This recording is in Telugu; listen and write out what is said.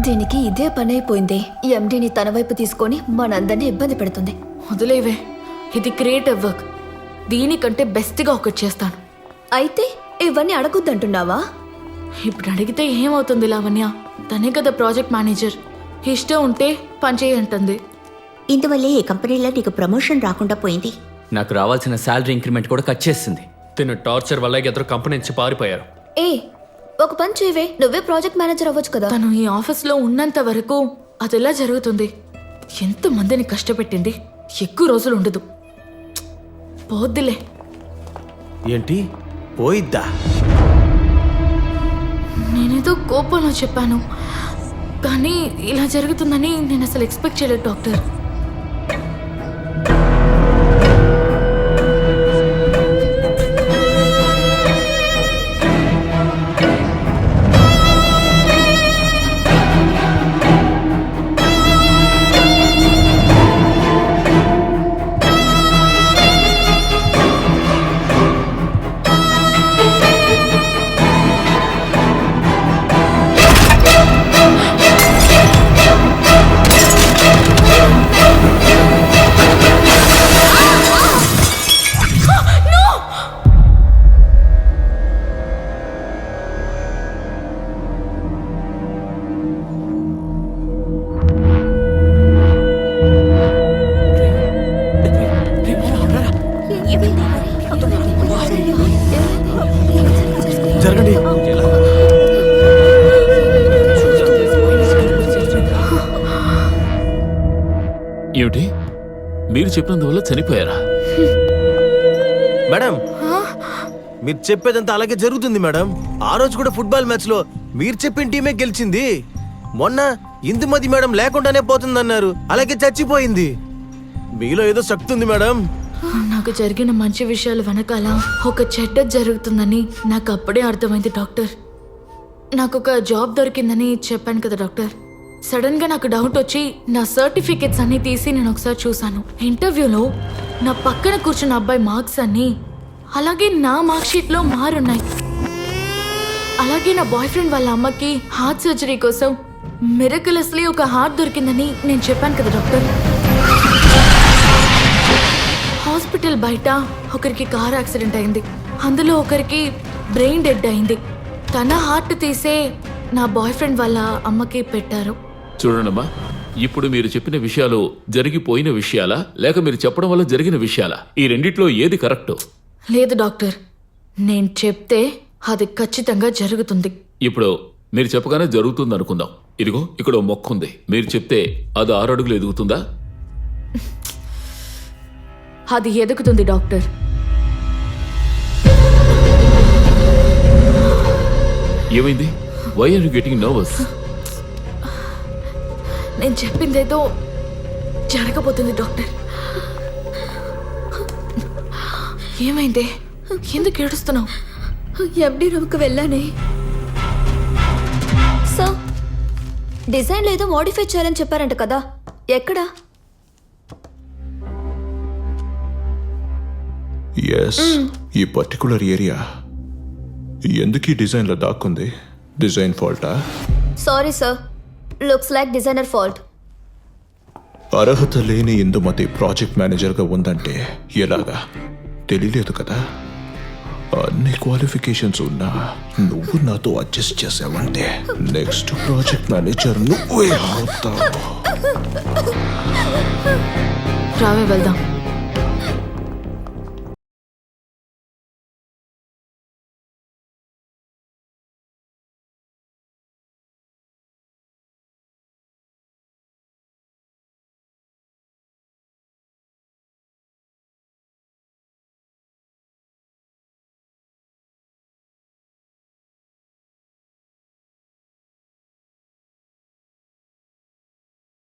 దీనికి ఇదే పని అయిపోయింది. ఎండీని తన వైపు తీసుకొని మనందరినీ ఇబ్బంది పెడుతుంది. వదిలేవే, ఇది క్రియేటివ్ వర్క్. దీనికంటే బెస్ట్గా ఒకటి చేస్తాను. అయితే ఇవన్నీ అడగొద్దంటున్నావా? ఇప్పుడు అడిగితే ఏమవుతుంది లావణ్య? తనే కదా ప్రాజెక్ట్ మేనేజర్. ఇష్టం ఉంటే పని చేయంటుంది. ఇందువల్లే ఈ కంపెనీలో నీకు ప్రమోషన్ రాకుండా పోయింది. నాకు రావాల్సిన శాలరీ ఇంక్రిమెంట్ కూడా కట్ చేసింది. తిను టార్చర్ వల్ల ఇద్దరు కంపెనీ నుంచి పారిపోయారు. ఏ ఒక పని చేయవే, నువ్వే ప్రాజెక్ట్ మేనేజర్ అవ్వచ్చు కదా. తను ఈ ఆఫీస్లో ఉన్నంత వరకు అది ఎలా జరుగుతుంది? ఎంతమందిని కష్టపెట్టింది. ఎక్కువ రోజులు ఉండదు. పోద్దులే. ఏంటి పోయిద్దా? నేనేదో కోపంలో చెప్పాను, కానీ ఇలా జరుగుతుందని నేను అసలు ఎక్స్పెక్ట్ చేయలేదు డాక్టర్. జరగండి. ఏమిటి, మీరు చెప్పినందువల్ల చనిపోయారా? మేడం, మీరు చెప్పేదంతా అలాగే జరుగుతుంది మేడం. ఆ రోజు కూడా ఫుట్బాల్ మ్యాచ్ లో మీరు చెప్పిన టీమే గెలిచింది. మొన్న ఇందుమతి మేడం లేకుండానే పోతుందన్నారు, అలాగే చచ్చిపోయింది. మీలో ఏదో శక్తి ఉంది మేడం. నాకు జరిగిన మంచి విషయాలు వెనకాల ఒక చెడ్డ జరుగుతుందని నాకు అప్పుడే అర్థమైంది డాక్టర్. నాకు ఒక జాబ్ దొరికిందని చెప్పాను కదా డాక్టర్. సడన్ గా నాకు డౌట్ వచ్చి నా సర్టిఫికెట్స్ అన్ని తీసి నేను ఒకసారి చూశాను. ఇంటర్వ్యూలో నా పక్కన కూర్చున్న అబ్బాయి మార్క్స్ అన్ని అలాగే నా మార్క్ షీట్ లో మారున్నాయి. అలాగే నా బాయ్ ఫ్రెండ్ వాళ్ళ అమ్మకి హార్ట్ సర్జరీ కోసం మిరకులస్లీ ఒక హార్ట్ దొరికిందని నేను చెప్పాను కదా డాక్టర్. హాస్పిటల్ బయట ఒకరికి కార్ యాక్సిడెంట్ అయింది. అందులో ఒకరికి బ్రెయిన్ డెడ్ అయింది. తన హార్ట్ తీసే నా బాయ్ ఫ్రెండ్ వాళ్ళ అమ్మకి పెట్టారు. చూడండమ్మా, ఇప్పుడు మీరు చెప్పిన విషయాలు జరిగిపోయిన విషయాలా లేక మీరు చెప్పడం వల్ల జరిగిన విషయాలా? ఈ రెండిట్లో ఏది కరెక్ట్? లేదు డాక్టర్, నేను చెప్తే అది ఖచ్చితంగా జరుగుతుంది. ఇప్పుడు మీరు చెప్పగానే జరుగుతుంది అనుకుందాం. ఇదిగో ఇక్కడ ఓ మొక్క ఉంది. మీరు చెప్తే అది 6 అడుగులు ఎదుగుతుందా? అది ఎదుగుతుంది డాక్టర్. ఏమైంది? Why are you getting nervous? నేను చెప్పిందేదో జరగబోతుంది డాక్టర్. ఏమైంది? ఎందుకు ఏడుస్తున్నావు? ఎండీ రూమ్కి వెళ్ళానే సార్. డిజైన్ లేదో మోడిఫై చేయాలని చెప్పారంట కదా, ఎక్కడా? ఎస్, ఈ పర్టికులర్ ఏరియా ఎందుకు ఈ డిజైన్లో దాక్కుంది? డిజైన్ ఫాల్టా? Sorry sir, looks like designer fault. అర్హత లేని ఇందుమతి ప్రాజెక్ట్ మేనేజర్గా ఉందంటే ఎలాగా? తెలియలేదు కదా. అన్ని క్వాలిఫికేషన్స్ ఉన్నా నువ్వు నాతో అడ్జస్ట్ చేసావంటే నెక్స్ట్ ప్రాజెక్ట్ మేనేజర్ నువ్వే అవుతావు. రావే వెళ్దాం.